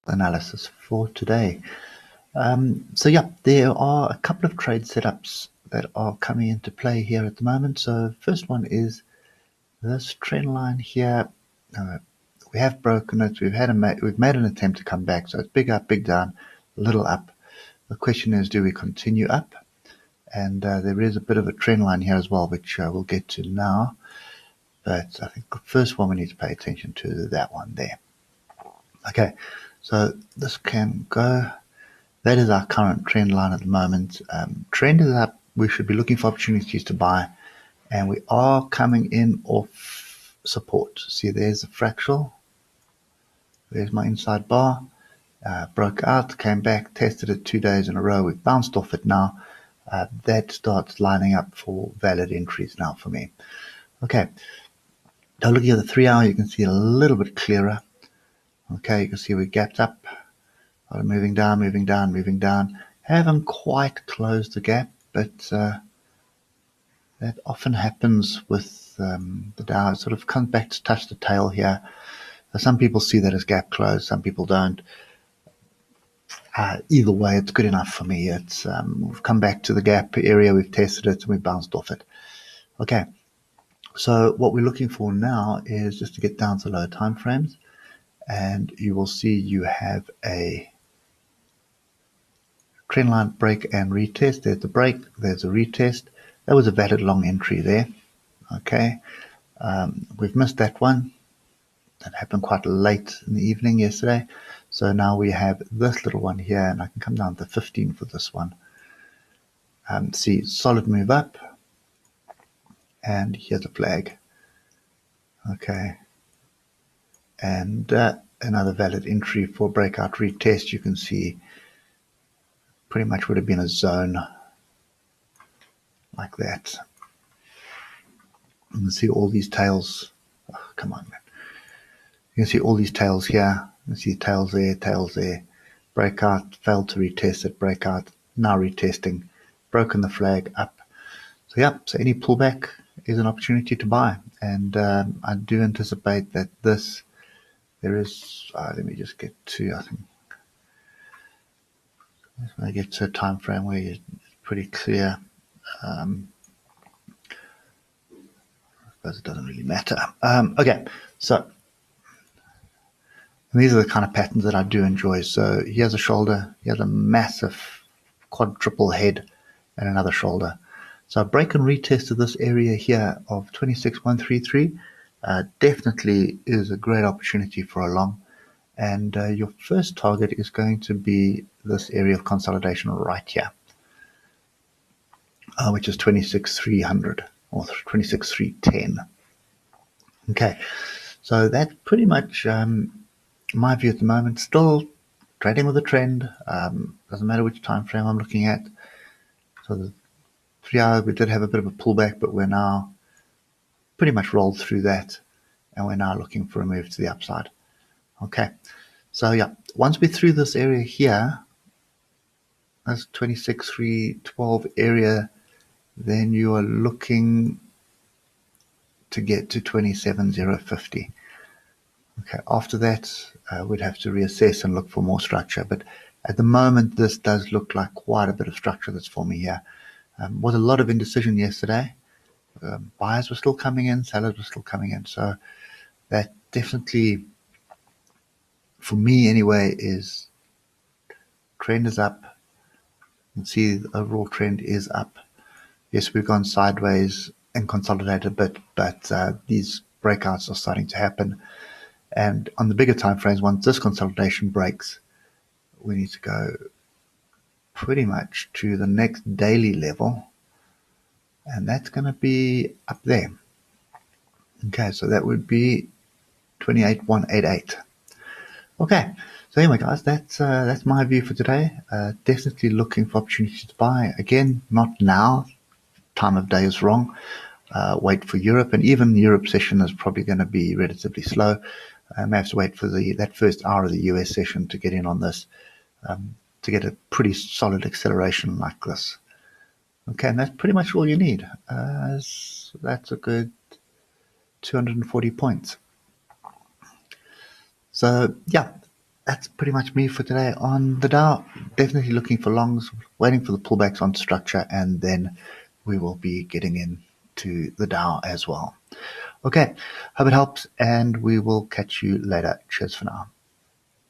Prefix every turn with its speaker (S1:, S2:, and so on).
S1: analysis for today. So yeah, there are a couple of trade setups that are coming into play here at the moment. So first one is this trend line here. We have broken it. We've made an attempt to come back. So it's big up, big down, a little up. The question is, do we continue up? And there is a bit of a trend line here as well, which we'll get to now. But I think the first one we need to pay attention to is that one there. Okay, so this can go. That is our current trend line at the moment. Trend is up. We should be looking for opportunities to buy. And we are coming in off support. See, there's a fractal. There's my inside bar. Broke out, came back, tested it 2 days in a row. We've bounced off it now. That starts lining up for valid entries now for me. Okay. Now looking at the 3 hour, you can see a little bit clearer. Okay, you can see we gapped up. Moving down, moving down, moving down. Haven't quite closed the gap, but that often happens with the Dow. It sort of comes back to touch the tail here. Some people see that as gap close, some people don't. Either way, it's good enough for me. It's we've come back to the gap area, we've tested it, and we bounced off it. Okay, so what we're looking for now is just to get down to lower time frames, and you will see you have a trend line break and retest. There's the break, there's a retest. That was a valid long entry there. Okay, we've missed that one. That happened quite late in the evening yesterday. So now we have this little one here, and I can come down to 15 for this one. See, solid move up, and here's a flag. Okay, and another valid entry for breakout retest. You can see pretty much would have been a zone like that. You can see all these tails. Oh, come on, man. You can see all these tails here. You can see tails there. Breakout, failed to retest it. Breakout, now retesting. Broken the flag up. So yeah, so any pullback is an opportunity to buy. And I do anticipate that there is, let me just get to, I think, when I get to a time frame where it's pretty clear. I suppose it doesn't really matter. Okay, so these are the kind of patterns that I do enjoy. So here's a shoulder, here's a massive quadruple head, and another shoulder. So I break and retest of this area here of 26,133 definitely is a great opportunity for a long. And your first target is going to be this area of consolidation right here, which is 26,300 or 26,310. Okay, so that's pretty much my view at the moment. Still trading with a trend. Doesn't matter which time frame I'm looking at. So the 3 hour, we did have a bit of a pullback, but we're now pretty much rolled through that, and we're now looking for a move to the upside. Okay, so yeah, once we're through this area here, this 26,312 area, then you are looking to get to 27,050. Okay, after that, we'd have to reassess and look for more structure. But at the moment, this does look like quite a bit of structure that's forming here. Was a lot of indecision yesterday. Buyers were still coming in, sellers were still coming in. So that definitely, for me anyway, is trend is up. You can see the overall trend is up. Yes, we've gone sideways and consolidated a bit, but these breakouts are starting to happen. And on the bigger time frames, once this consolidation breaks, we need to go pretty much to the next daily level, and that's going to be up there. Okay, so that would be 28,188. Okay, so anyway, guys, that's my view for today. Definitely looking for opportunities to buy. Again, not now. Time of day is wrong. Wait for Europe, and even the Europe session is probably going to be relatively slow. I may have to wait for that first hour of the US session to get in on this, to get a pretty solid acceleration like this. Okay, and that's pretty much all you need. That's a good 240 points. So yeah, that's pretty much me for today on the Dow. Definitely looking for longs, waiting for the pullbacks on structure, and then we will be getting into the Dow as well. Okay, hope it helps, and we will catch you later. Cheers for now.